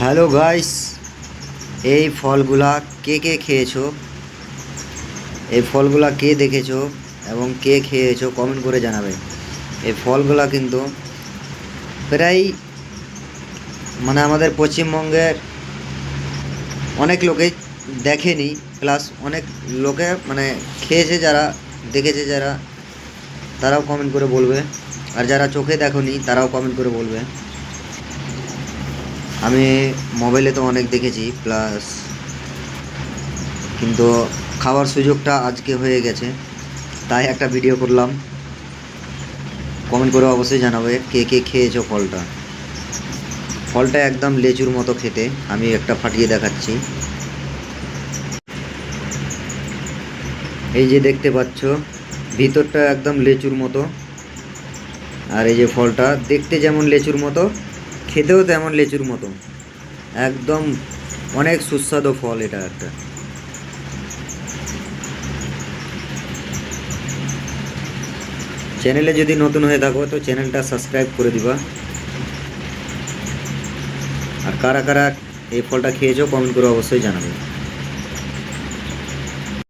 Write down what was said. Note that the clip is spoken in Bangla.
হ্যালো গাইস, এই ফলগুলা কে কে খেয়েছো? এই ফলগুলা কে দেখেছো এবং কে খেয়েছো কমেন্ট করে জানাবে। এই ফলগুলা কিন্তু প্রায় আমাদের পশ্চিমবঙ্গের অনেক লোকে দেখেনি, প্লাস অনেক লোকে খেয়েছে, যারা দেখেছে যারা তারাও কমেন্ট করে বলবে, আর যারা চোখে দেখোনি তারাও কমেন্ট করে বলবে। আমি মোবাইলে তো অনেক দেখেছি, প্লাস কিন্তু খাওয়ার সুযোগটা আজকে হয়ে গেছে, তাই একটা ভিডিও করলাম। কমেন্ট করে অবশ্যই জানাবে কে কে খেয়েছো ফলটা। ফলটা একদম লেচুর মতো খেতে, আমি একটা ফাটিয়ে দেখাচ্ছি। এই যে দেখতে পাচ্ছ, ভিতরটা একদম লেচুর মতো, আর এই যে ফলটা দেখতে যেমন লেচুর মতো, খেতেও তেমন লেচুর মতো, একদম অনেক সুস্বাদু ফল এটা একটা। চ্যানেলে যদি নতুন হয়ে থাকো তো চ্যানেলটা সাবস্ক্রাইব করে দিবা। আর কারা কারা এই ফলটা খেয়েছো কমেন্ট করে অবশ্যই জানাবে।